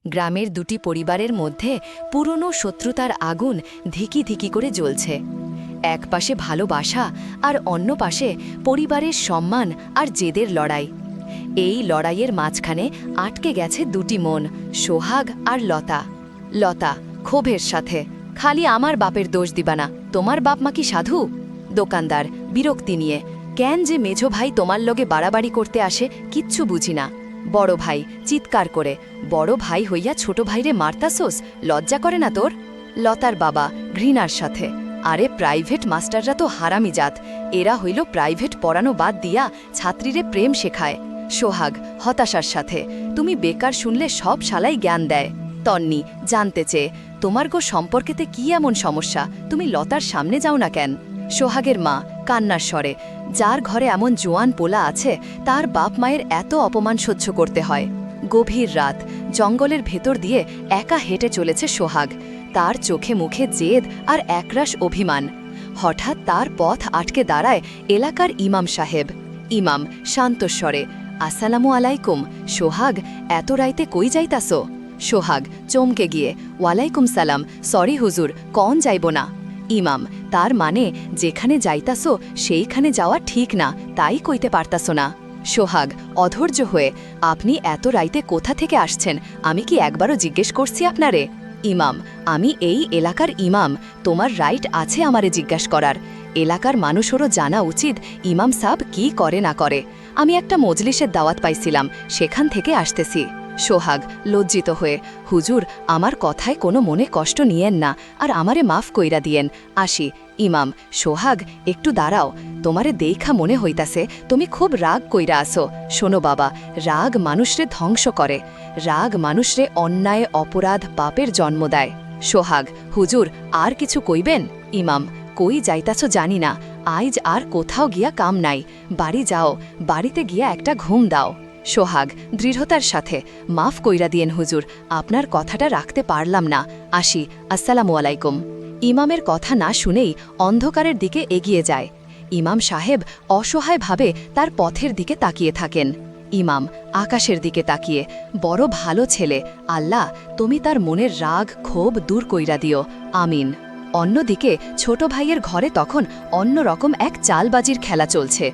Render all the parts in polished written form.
গ্রামের দুটি পরিবারের মধ্যে পুরনো শত্রুতার আগুন ধিকি ধিকি করে জ্বলছে। এক পাশে ভালোবাসা আর অন্য পাশে পরিবারের সম্মান আর জেদের লড়াই। এই লড়াইয়ের মাঝখানে আটকে গেছে দুটি মন, সোহাগ আর লতা। লতা ক্ষোভের সাথে, খালি আমার বাপের দোষ দিবা না, তোমার বাপ মা কি সাধু? দোকানদার বিরক্তি নিয়ে, কেন যে মেঝো ভাই তোমার লগে বাড়াবাড়ি করতে আসে কিচ্ছু বুঝি না। বড় ভাই চিৎকার করে, বড় ভাই হইয়া ছোট ভাইরে মারতাসোস, লজ্জা করে না তোর? লতার বাবা ঘৃণার সাথে, আরে প্রাইভেট মাস্টাররা তো হারামি জাত, এরা হইল প্রাইভেট পড়ানো বাদ দিয়া ছাত্রীরে প্রেম শেখায়। সোহাগ হতাশার সাথে, তুমি বেকার শুনলে সব শালাই জ্ঞান দেয়। তন্নি জানতে চেয়ে, তোমার গো সম্পর্কেতে কি এমন সমস্যা, তুমি লতার সামনে যাও না কেন? সোহাগের মা কান্নার স্বরে, যার ঘরে এমন জোয়ান পোলা আছে তার বাপ মায়ের এত অপমান সহ্য করতে হয়। গভীর রাত, জঙ্গলের ভেতর দিয়ে একা হেঁটে চলেছে সোহাগ, তার চোখে মুখে জেদ আর একরাশ অভিমান। হঠাৎ তার পথ আটকে দাঁড়ায় এলাকার ইমাম সাহেব। ইমাম শান্তস্বরে, আসসালামু আলাইকুম, সোহাগ এত রাইতে কই যাইতাসো? সোহাগ চমকে গিয়ে, ওয়ালাইকুম সালাম, সরি হুজুর, কন যাইব না? ইমাম, তার মানে যেখানে যাইতাসো সেইখানে যাওয়া ঠিক না, তাই কইতে পারতাসো না? সোহাগ অধৈর্য হয়ে, আপনি এত রাইতে কোথা থেকে আসছেন, আমি কি একবারও জিজ্ঞেস করছি আপনারে? ইমাম, আমি এই এলাকার ইমাম, তোমার রাইট আছে আমারে জিজ্ঞাসা করার। এলাকার মানুষেরও জানা উচিত ইমাম সাব কি করে না করে। আমি একটা মজলিসের দাওয়াত পাইছিলাম, সেখান থেকে আসতেছি। সোহাগ লজ্জিত হয়ে, হুজুর আমার কথায় কোনো মনে কষ্ট নিয়েন না, আর আমারে মাফ কইরা দিয়েন, আসি। ইমাম, সোহাগ একটু দাঁড়াও, তোমারে দেইখা মনে হইতাছে তুমি খুব রাগ কইরা আসো। শোনো বাবা, রাগ মানুষরে ধ্বংস করে, রাগ মানুষরে অন্যায় অপরাধ পাপের জন্ম দেয়। সোহাগ, হুজুর আর কিছু কইবেন? ইমাম, কই যাইতাছো জানি না, আইজ আর কোথাও গিয়া কাম নাই, বাড়ি যাও, বাড়িতে গিয়া একটা ঘুম দাও। সোহাগ দৃঢ়তার সাথে, মাফ কইরা দিয়েন হুজুর, আপনার কথাটা রাখতে পারলাম না, আসি, আসসালামু আলাইকুম। ইমামের কথা না শুনেই অন্ধকারের দিকে এগিয়ে যায়। ইমাম সাহেব অসহায়ভাবে তার পথের দিকে তাকিয়ে থাকেন। ইমাম আকাশের দিকে তাকিয়ে, বড় ভালো ছেলে, আল্লাহ তুমি তার মনের রাগ ক্ষোভ দূর কইরা দিও, আমিন। অন্যদিকে ছোট ভাইয়ের ঘরে তখন অন্যরকম এক চালবাজির খেলা চলছে।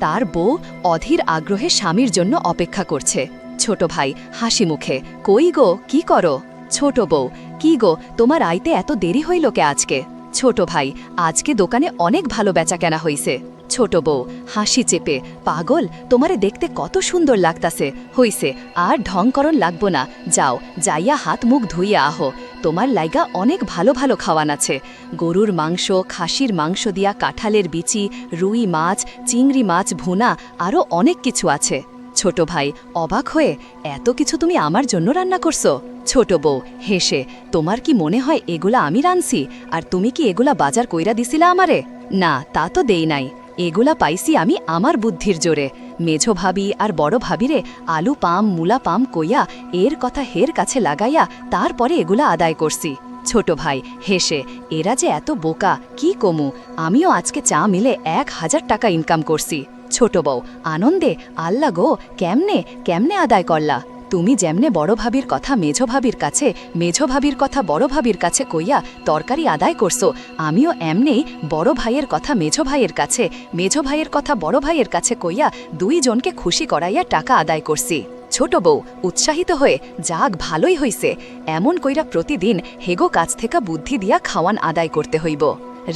তার বউ অধীর আগ্রহে স্বামীর জন্য অপেক্ষা করছে। ছোট ভাই হাসি মুখে, কই গো, কি করো? ছোট বউ, কি গো, তোমার আইতে এত দেরি হইল কে আজকে? ছোট ভাই, আজকে দোকানে অনেক ভালো বেচা কেনা হইছে। ছোট বউ হাসি চেপে, পাগল, তোমারে দেখতে কত সুন্দর লাগতাছে, হইছে, আর ঢংকরণ লাগবো না, যাও যাইয়া হাত মুখ ধুইয়া আহো, তোমার লাইগা অনেক ভালো ভালো খাওয়ান আছে, গরুর মাংস, খাসির মাংস দিয়া কাঁঠালের বিচি, রুই মাছ, চিংড়ি মাছ ভুনা, আরও অনেক কিছু আছে। ছোট ভাই অবাক হয়ে, এত কিছু তুমি আমার জন্য রান্না করছো? ছোট বউ হেসে, তোমার কি মনে হয় এগুলা আমি রানছি, আর তুমি কি এগুলা বাজার কইরা দিছিলা আমারে? না, তা তো দেই নাই, এগুলা পাইছি আমি আমার বুদ্ধির জোরে। মেঝো ভাবি আর বড় ভাবিরে আলু পাম মূলা পাম কইয়া এর কথা হের কাছে লাগাইয়া তারপরে এগুলা আদায় করছি। ছোট ভাই হেসে, এরা যে এত বোকা, কি কমু, আমিও আজকে চা মিলে 1000 টাকা ইনকাম করছি। ছোট বউ আনন্দে, আল্লাহ গো, কেমনে কেমনে আদায় করলা? তুমি যেমনে বড় ভাবির কথা মেঝো ভাবির কাছে, মেঝো ভাবির কথা বড় ভাবির কাছে কইয়া তরকারি আদায় করছো, আমিও এমনেই বড় ভাইয়ের কথা মেঝো ভাইয়ের কাছে, মেঝো ভাইয়ের কথা বড় ভাইয়ের কাছে কইয়া দুইজনকে খুশি করাইয়া টাকা আদায় করছি। ছোট বউ উৎসাহিত হয়ে, যাক ভালোই হইছে, এমন কইরা প্রতিদিন হেগো কাছ থেকে বুদ্ধি দিয়া খাওয়ান আদায় করতে হইব।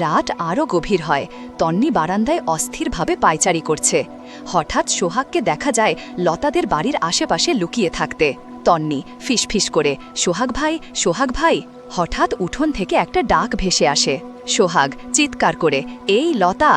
রাত আরও গভীর হয়, তন্নি বারান্দায় অস্থিরভাবে পায়চারি করছে। হঠাৎ সোহাগকে দেখা যায় লতাদের বাড়ির আশেপাশে লুকিয়ে থাকতে। তন্নি ফিসফিস করে, সোহাগ ভাই, সোহাগ ভাই। হঠাৎ উঠোন থেকে একটা ডাক ভেসে আসে। সোহাগ চিৎকার করে, এই লতা।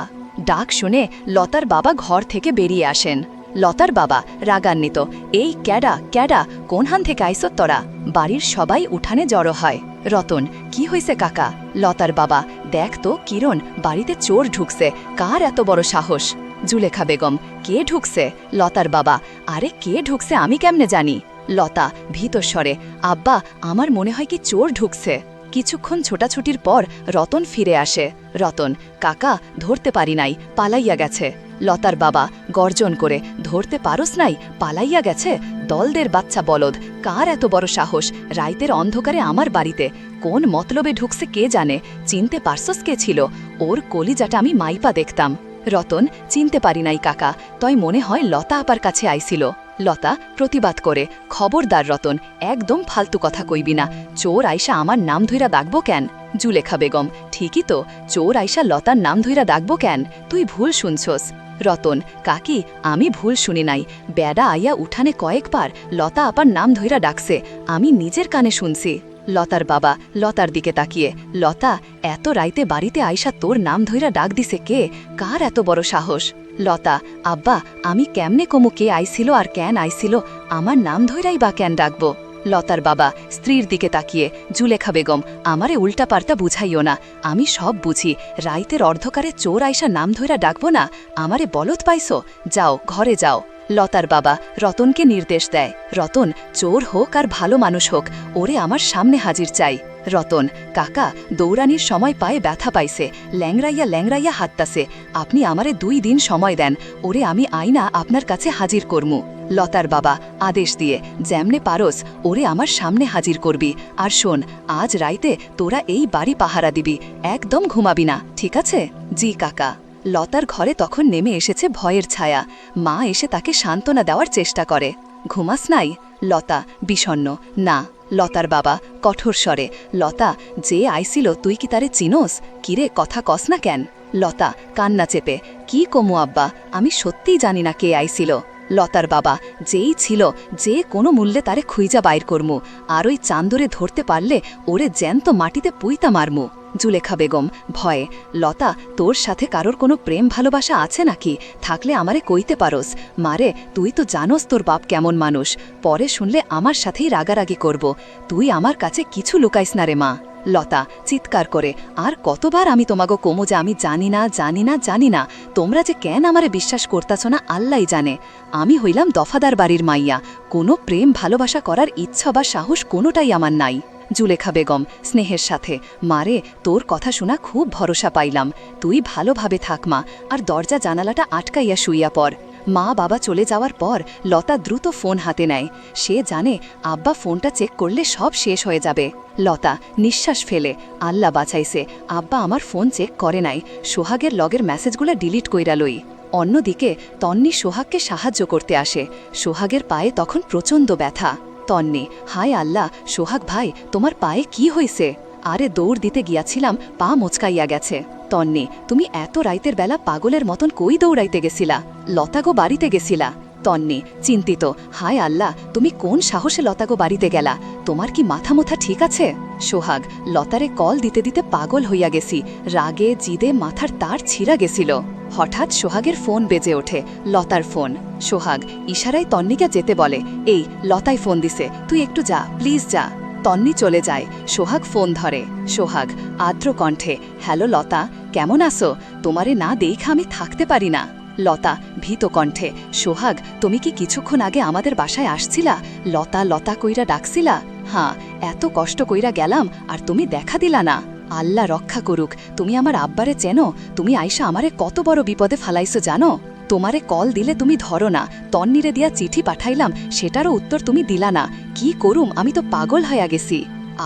ডাক শুনে লতার বাবা ঘর থেকে বেরিয়ে আসেন। লতার বাবা রাগান্বিত, এই ক্যাডা ক্যাডা, কোনহান থেকে আইসত তোরা? বাড়ির সবাই উঠানে জড়ো হয়। রতন, কি হইছে কাকা? লতার বাবা, দেখ তো কিরণ, বাড়িতে চোর ঢুকছে, কার এত বড় সাহস? জুলেখা বেগম, কে ঢুকছে? লতার বাবা, আরে কে ঢুকছে আমি কেমনে জানি? লতা ভীতস্বরে, আব্বা আমার মনে হয় কি চোর ঢুকছে। কিছুক্ষণ ছোটাছুটির পর রতন ফিরে আসে। রতন, কাকা ধরতে পারি নাই, পালাইয়া গেছে। লতার বাবা গর্জন করে, ধরতে পারোস নাই, পালাইয়া গেছে, দলদের বাচ্চা বলদ, কার এত বড় সাহস রাইতের অন্ধকারে আমার বাড়িতে? কোন মতলবে ঢুকছে কে জানে? চিনতে পারছস কে ছিল? ওর কলিজাটা আমি মাইপা দেখতাম। রতন, চিনতে পারি নাই কাকা, তই মনে হয় লতা আপার কাছে আইছিল। লতা প্রতিবাদ করে, খবরদার রতন, একদম ফালতু কথা কইবি না। চোর আইসা আমার নাম ধইরা ডাকবো কেন? জুলেখা বেগম, ঠিকই তো, চোর আইসা লতার নাম ধইরা ডাকবো কেন? তুই ভুল শুনছস। রতন, কাকি, আমি ভুল শুনি নাই। বেড়া আইয়া উঠানে কয়েকবার লতা আপার নাম ধইরা ডাকছে, আমি নিজের কানে শুনছি। লতার বাবা লতার দিকে তাকিয়ে, লতা, এত রাইতে বাড়িতে আইসা তোর নাম ধইরা ডাক দিছে কে? কার এত বড় সাহস? লতা, আব্বা, আমি কেমনে কমু কে আইছিল আর কেন আইছিল? আমার নাম ধইরাই বা কেন ডাকবো? লতার বাবা স্ত্রীর দিকে তাকিয়ে, জুলেখা বেগম, আমারে উল্টাপাল্টা বুঝাইও না, আমি সব বুঝি। রাইতের অর্ধকারে চোর আইসা নাম ধইরা ডাকবো না? আমারে বলদ পাইছো? যাও, ঘরে যাও। লতার বাবা রতনকে নির্দেশ দেয়, রতন, চোর হোক আর ভালো মানুষ হোক, ওরে আমার সামনে হাজির চাই। রতন, কাকা, দৌড়ানির সময় পায়ে ব্যথা পাইছে, ল্যাংরাইয়া ল্যাংরাইয়া হাততাছে, আপনি আমারে 2 দিন সময় দেন, ওরে আমি আইনা আপনার কাছে হাজির করমু। লতার বাবা আদেশ দিয়ে, যেমনে পারস ওরে আমার সামনে হাজির করবি। আর শোন, আজ রাইতে তোরা এই বাড়ি পাহারা দিবি, একদম ঘুমাবি না, ঠিক আছে? জি কাকা। লতার ঘরে তখন নেমে এসেছে ভয়ের ছায়া। মা এসে তাকে সান্ত্বনা দেওয়ার চেষ্টা করে। ঘুমাস নাই? লতা বিষণ্ণ, না। লতার বাবা কঠোর স্বরে, লতা, যে আইছিল তুই কি তারে চিনোস? কিরে, কথা কস না কেন? লতা কান্না চেপে, কি কমু আব্বা, আমি সত্যিই জানি না কে আইছিল। লতার বাবা, যেই ছিল, যে কোনো মূল্যে তারে খুইজা বাইর করমু, আর ওই চান্দরে ধরতে পারলে ওরে জ্যান্ত মাটিতে পুইতা মারমু। জুলেখা বেগম ভয়ে, লতা, তোর সাথে কারোর কোনো প্রেম ভালোবাসা আছে নাকি? থাকলে আমারে কইতে পারোস। মারে, তুই তো জানোস তোর বাপ কেমন মানুষ, পরে শুনলে আমার সাথেই রাগারাগি করব। তুই আমার কাছে কিছু লুকাইস না রে মা। লতা চিৎকার করে, আর কতবার আমি তোমাগো কমু যে আমি জানি না জানি না জানি না, তোমরা যে কেন আমারে বিশ্বাস করতাছ না আল্লাই জানে। আমি হইলাম দফাদার বাড়ির মাইয়া, কোনো প্রেম ভালোবাসা করার ইচ্ছা বা সাহস কোনোটাই আমার নাই। জুলেখা বেগম স্নেহের সাথে, মারে, তোর কথা শোনা খুব ভরসা পাইলাম, তুই ভালোভাবে থাক মা, আর দরজা জানালাটা আটকাইয়া শুইয়া পড়। মা বাবা চলে যাওয়ার পর লতা দ্রুত ফোন হাতে নেয়। সে জানে আব্বা ফোনটা চেক করলে সব শেষ হয়ে যাবে। লতা নিঃশ্বাস ফেলে, আল্লাহ বাঁচাইছে, আব্বা আমার ফোন চেক করে নাই, সোহাগের লগের মেসেজগুলো ডিলিট কইরা লই। অন্যদিকে তন্নি সোহাগকে সাহায্য করতে আসে। সোহাগের পায়ে তখন প্রচণ্ড ব্যথা। তন্নি, হায় আল্লাহ, সোহাগ ভাই, তোমার পায়ে কি হইছে? আরে দৌড় দিতে গিয়াছিলাম, পা মোচকাইয়া গেছে। তন্নি, তুমি এত রাইতের বেলা পাগলের মতন কই দৌড়াইতে গেছিলা? লতাগো বাড়িতে গেছিলা? তন্নি চিন্তিত, হায় আল্লাহ, তুমি কোন সাহসে লতাগো বাড়িতে গেলা? তোমার কি মাথা মুথা ঠিক আছে? সোহাগ, লতারে কল দিতে দিতে পাগল হইয়া গেছি, রাগে জিদে মাথার তার ছিঁড়া গেছিল। হঠাৎ সোহাগের ফোন বেজে ওঠে, লতার ফোন। সোহাগ ইশারায় তন্নিকে যেতে বলে, এই লতায় ফোন দিছে, তুই একটু যা, প্লিজ যা। তন্নি চলে যায়। সোহাগ ফোন ধরে। সোহাগ আর্দ্র কণ্ঠে, হ্যালো লতা, কেমন আছো? তোমারে না দেখা আমি থাকতে পারি না। লতা ভীত কণ্ঠে, সোহাগ, তুমি কি কিছুক্ষণ আগে আমাদের বাসায় আসছিলা? লতা লতা কইরা ডাকছিলা? হ্যাঁ, এত কষ্ট কইরা গেলাম আর তুমি দেখা দিলা না। আল্লাহ রক্ষা করুক, তুমি আমার আব্বারে চেনো? তুমি আইসা আমারে কত বড় বিপদে ফালাইছো জানো? তোমারে কল দিলে তুমি ধরো না, তন্নিরে দিয়া চিঠি পাঠাইলাম, সেটারও উত্তর তুমি দিলা না। কি করুম, আমি তো পাগল হইয়া গেছি।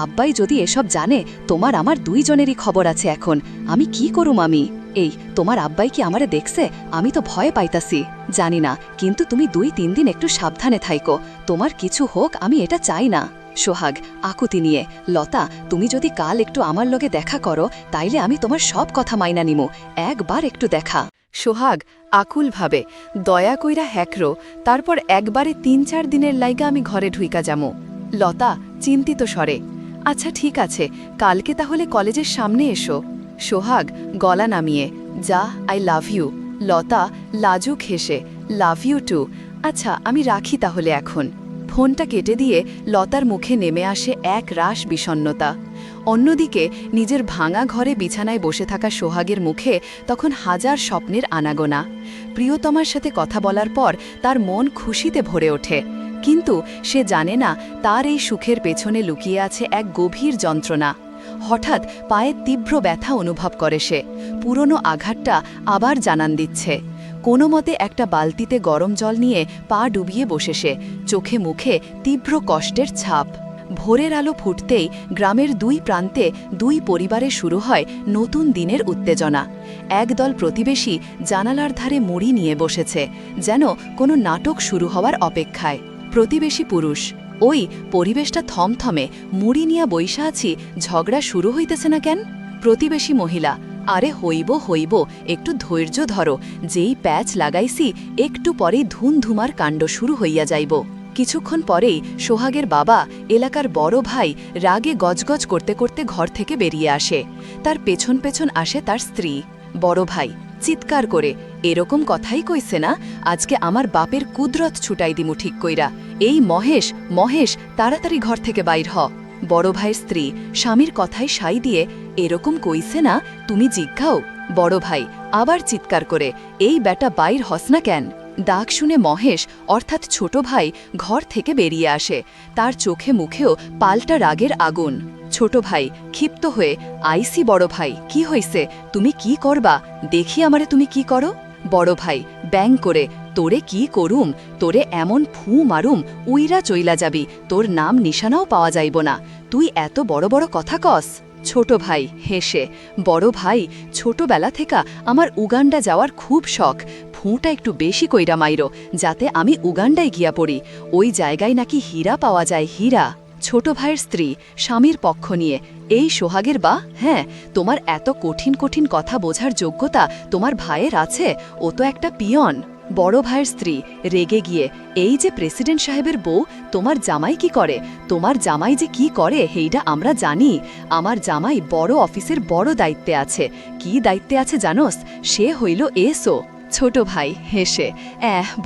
আব্বাই যদি এসব জানে, তোমার আমার 2 জনেরই খবর আছে এখন। আমি কি করুম? আমি এই তোমার আব্বাই কি আমারে দেখছে? আমি তো ভয় পাইতাছি। জানি না, কিন্তু তুমি 2-3 দিন একটু সাবধানে থাইকো, তোমার কিছু হোক, আমি এটা চাই না। সোহাগ আকুতি নিয়ে, লতা, তুমি যদি কাল একটু আমার লগে দেখা করো, তাইলে আমি তোমার সব কথা মাইনা নিমু, একবার একটু দেখা। সোহাগ আকুলভাবে, দয়া কইরা হ্যাকরো, তারপর একবারে 3-4 দিনের লাইগা আমি ঘরে ঢুইকা যামু। লতা চিন্তিত স্বরে, আচ্ছা ঠিক আছে, কালকে তাহলে কলেজের সামনে এসো। সোহাগ গলা নামিয়ে, যা, আই লাভ ইউ। লতা লাজুক হেসে, লাভ ইউ টু। আচ্ছা আমি রাখি তাহলে এখন। ফোনটা কেটে দিয়ে লতার মুখে নেমে আসে এক রাশ বিষণ্ণতা। অন্যদিকে নিজের ভাঙা ঘরে বিছানায় বসে থাকা সোহাগের মুখে তখন হাজার স্বপ্নের আনাগোনা। প্রিয়তমার সাথে কথা বলার পর তার মন খুশিতে ভরে ওঠে, কিন্তু সে জানে না তার এই সুখের পেছনে লুকিয়ে আছে এক গভীর যন্ত্রণা। হঠাৎ পায়ে তীব্র ব্যথা অনুভব করে সে, পুরনো আঘাতটা আবার জানান দিচ্ছে। কোনো মতে একটা বালতিতে গরম জল নিয়ে পা ডুবিয়ে বসে সে, চোখে মুখে তীব্র কষ্টের ছাপ। ভোরের আলো ফুটতেই গ্রামের দুই প্রান্তে দুই পরিবারে শুরু হয় নতুন দিনের উত্তেজনা। একদল প্রতিবেশী জানালার ধারে মুড়ি নিয়ে বসেছে, যেন কোনো নাটক শুরু হওয়ার অপেক্ষায়। প্রতিবেশী পুরুষ: ওই পরিবেশটা থমথমে, মুড়ি নিয়া বইসা আছি, ঝগড়া শুরু হইতেছে না কেন? প্রতিবেশী মহিলা: আরে হইব, একটু ধৈর্য ধরো, যেই প্যাচ লাগাইছি একটু পরেই ধুমধুমার কাণ্ড শুরু হইয়া যাইব। কিছুক্ষণ পরেই সোহাগের বাবা, এলাকার বড় ভাই, রাগে গজগজ করতে করতে ঘর থেকে বেরিয়ে আসে। তার পেছন পেছন আসে তার স্ত্রী। বড় ভাই চিৎকার করে: এরকম কথাই কইছে না, আজকে আমার বাপের কুদরত ছুটাই দিমু ঠিক কইরা। এই মহেশ তাড়াতাড়ি ঘর থেকে বাইর হ। বড় ভাইয়ের স্ত্রী স্বামীর কথায় সাই দিয়ে: এরকম কইছে না, তুমি জিজ্ঞাও। বড় ভাই আবার চিৎকার করে: এই বেটা বাইর হস না কেন? ডাক শুনে মহেশ অর্থাৎ ছোট ভাই ঘর থেকে বেরিয়ে আসে। তার চোখে মুখেও পাল্টা রাগের আগুন। ছোট ভাই ক্ষিপ্ত হয়ে: আইসি বড় ভাই, কি হইছে? তুমি কি করবা? দেখি আমারে তুমি কি করো। বড় ভাই ব্যাং করে: তোরে কি করুম, তোরে এমন ফু মারুম উইরা চইলা যাবি, তোর নাম নিশানাও পাওয়া যাইব না, তুই এত বড় বড় কথা কস। ছোট ভাই হেসে: বড় ভাই, ছোটবেলা থেকে আমার উগান্ডা যাওয়ার খুব শখ, ফুঁটা একটু বেশি কইরা মাইরো, যাতে আমি উগান্ডায় গিয়া পড়ি, ওই জায়গায় নাকি হীরা পাওয়া যায়, হীরা। ছোট ভাইয়ের স্ত্রী স্বামীর পক্ষ নিয়ে: এই সোহাগের বা, হ্যাঁ, তোমার এত কঠিন কঠিন কথা বোঝার যোগ্যতা তোমার ভাইয়ের আছে, ও তো একটা পিয়ন। বড় ভাইয়ের স্ত্রী রেগে গিয়ে: এই যে প্রেসিডেন্ট সাহেবের বউ, তোমার জামাই কি করে? তোমার জামাই যে কি করে হেইটা আমরা জানি। আমার জামাই বড় অফিসের বড় দায়িত্বে আছে। কি দায়িত্বে আছে জানোস? সে হইল এসও। ছোট ভাই হেসে: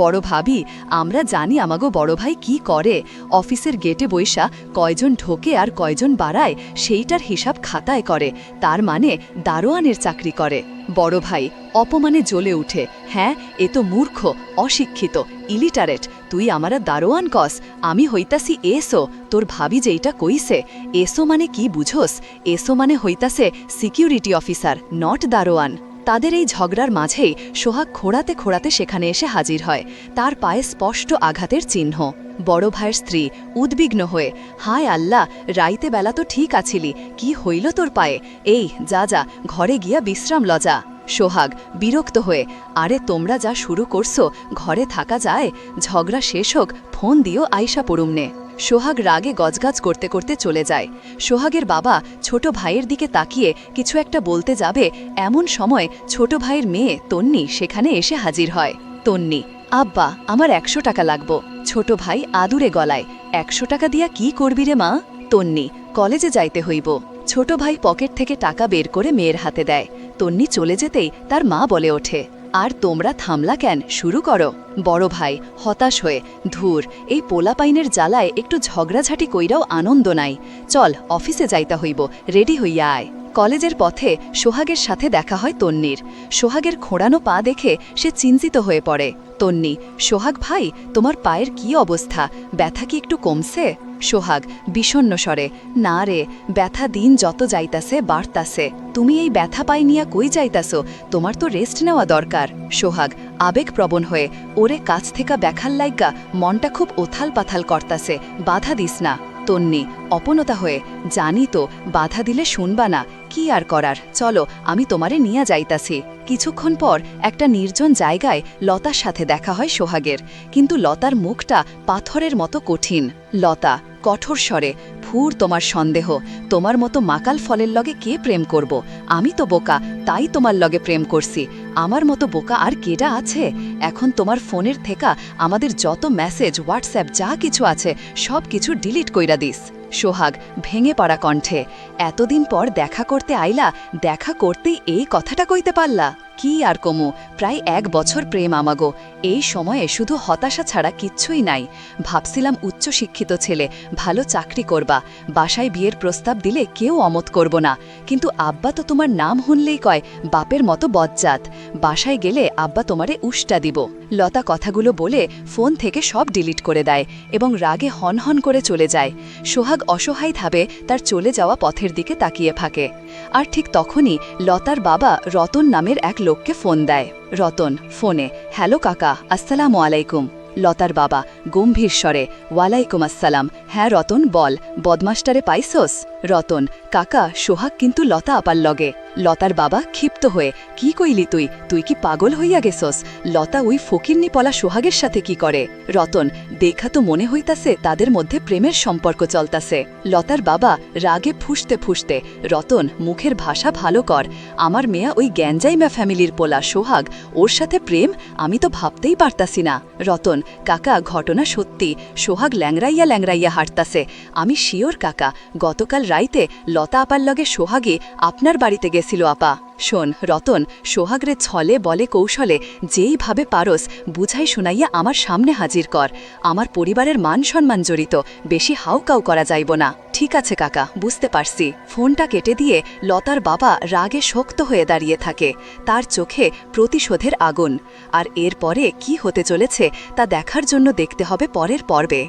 বড় ভাবি, আমরা জানি আমাগো বড় ভাই কি করে। অফিসের গেটে বইসা কয়জন ঢোকে আর কয়জন বাড়ায় সেইটার হিসাব খাতায় করে, তার মানে দারোয়ানের চাকরি করে। বড় ভাই অপমানে জ্বলে উঠে: হ্যাঁ, এ তো মূর্খ, অশিক্ষিত, ইলিটারেট, তুই আমারা দারোয়ান কস, আমি হইতাছি এসো। তোর ভাবি যেইটা কইছে, এসো মানে কি বুঝোস? এসো মানে হইতাছে সিকিউরিটি অফিসার, নট দারোয়ান। তাদের এই ঝগড়ার মাঝেই সোহাগ খোঁড়াতে খোঁড়াতে সেখানে এসে হাজির হয়, তার পায়ে স্পষ্ট আঘাতের চিহ্ন। বড় ভাইয়ের স্ত্রী উদ্বিগ্ন হয়ে: হায় আল্লাহ, রাইতে বেলা তো ঠিক আছিলি, কি হইল তোর পায়ে? এই যা ঘরে গিয়া বিশ্রাম লজা। সোহাগ বিরক্ত হয়ে: আরে তোমরা যা শুরু করছো, ঘরে থাকা যায়? ঝগড়া শেষ হোক, ফোন দিও, আইসা পড়ুমনে। সোহাগ রাগে গজগাজ করতে করতে চলে যায়। সোহাগের বাবা ছোট ভাইয়ের দিকে তাকিয়ে কিছু একটা বলতে যাবে, এমন সময় ছোট ভাইয়ের মেয়ে তন্নি সেখানে এসে হাজির হয়। তন্নি: আব্বা, আমার 100 টাকা লাগবো। ছোট ভাই আদুরে গলায়: 100 টাকা দিয়া কি করবি রে মা? তন্নি: কলেজে যাইতে হইব। ছোট ভাই পকেট থেকে টাকা বের করে মেয়ের হাতে দেয়। তন্নি চলে যেতেই তার মা বলে ওঠে: আর তোমরা থামলা কেন, শুরু করো। বড় ভাই হতাশ হয়ে: ধুর, এই পোলাপাইনের জ্বালায় একটু ঝগড়াঝাটি কইরাও আনন্দ নাই, চল অফিসে যাইতা হইব, রেডি হইয়া আয়। কলেজের পথে সোহাগের সাথে দেখা হয় তন্নির। সোহাগের খোঁড়ানো পা দেখে সে চিন্তিত হয়ে পড়ে। তন্নি: সোহাগ ভাই, তোমার পায়ের কি অবস্থা? ব্যথা কি একটু কমছে? সোহাগ বিষণ্ণ স্বরে: না রে, ব্যথা দিন যত যাইতাছে বাড়তাছে। তুমি এই ব্যথা পাই নিয়া কই যাইতাছো? তোমার তো রেস্ট নেওয়া দরকার। সোহাগ আবেগপ্রবণ হয়ে: ওরে কাছ থেকে দেখার লাইগা মনটা খুব ওথাল পাথাল করতাছে, বাধা দিস না। তন্নি অপনতা হয়ে: জানি তো, বাধা দিলে শুনবা না, কি আর করার, চলো আমি তোমারে নিয়া যাইতাছি। কিছুক্ষণ পর একটা নির্জন জায়গায় লতার সাথে দেখা হয় সোহাগের, কিন্তু লতার মুখটা পাথরের মতো কঠিন। লতা কঠোর স্বরে: ফুর তোমার সন্দেহ, তোমার মতো মাকাল ফলের লগে কে প্রেম করব? আমি তো বোকা, তাই তোমার লগে প্রেম করছি। আমার মতো বোকা আর কেডা আছে? এখন তোমার ফোনের থেকা আমাদের যত মেসেজ, হোয়াটসঅ্যাপ যা কিছু আছে সব কিছু ডিলিট কইরা দিস। সোহাগ ভেঙে পড়া কণ্ঠে: এতদিন পর দেখা করতে আইলা, দেখা করতেই এই কথাটা কইতে পারলা? কি আর কমু, প্রায় 1 বছর প্রেম আমাগো, এই সময়ে শুধু হতাশা ছাড়া কিচ্ছুই নাই। ভাবছিলাম উচ্চশিক্ষিত ছেলে, ভালো চাকরি করবা, বাসায় বিয়ের প্রস্তাব দিলে কেউ অমত করব না, কিন্তু আব্বা তো তোমার নাম শুনলেই কয় বাপের মতো বজ্জাত, বাসায় গেলে আব্বা তোমারে উষ্টা দিব। লতা কথাগুলো বলে ফোন থেকে সব ডিলিট করে দেয় এবং রাগে হনহন করে চলে যায়। সোহাগ অসহায় ভাবে তার চলে যাওয়া পথের দিকে তাকিয়ে থাকে। আর ঠিক তখনই লতার বাবা রতন নামের এক লোককে ফোন দেয়। রতন ফোনে, হ্যালো কাকা, আসসালামু আলাইকুম। লতার বাবা গম্ভীর স্বরে, ওয়ালাইকুম আসসালাম। হ্যাঁ রতন বল, বদমাস্টারে পাইছস? রতন, কাকা সোহাগ কিন্তু লতা আপার লগে। লতার বাবা ক্ষিপ্ত হয়ে, কি কইলি তুই? তুই কি পাগল হইয়া গেছস? লতা ওই ফকিরনি পলা সোহাগের সাথে কি করে? রতন, দেখা তো মনে হইতাছে তাদের মধ্যে প্রেমের সম্পর্ক চলতাছে। লতার বাবা রাগে ফুঁসতে ফুঁসতে, রতন মুখের ভাষা ভালো কর, আমার মেয়া ওই গ্যাঞ্জাইমা ফ্যামিলির পোলা সোহাগ, ওর সাথে প্রেম? আমি তো ভাবতেই পারতাছি না। রতন, কাকা ঘটনা সত্যি, সোহাগ ল্যাংরাইয়া ল্যাংরাইয়া হাঁটতাছে। আমি শিওর কাকা, গতকাল রাইতে লতা আপার লগে সোহাগে আপনার বাড়িতে গেছিল আপা। শোন রতন, সোহাগরে ছলে বলে কৌশলে যেইভাবে পারস বুঝাই শুনাইয়া আমার সামনে হাজির কর। আমার পরিবারের মান সম্মান জড়িত, বেশি হাউকাউ করা যাইব না। ঠিক আছে কাকা, বুঝতে পারছি। ফোনটা কেটে দিয়ে লতার বাবা রাগে শক্ত হয়ে দাঁড়িয়ে থাকে, তার চোখে প্রতিশোধের আগুন। আর এরপরে কি হতে চলেছে তা দেখার জন্য দেখতে হবে পরের পর্বে।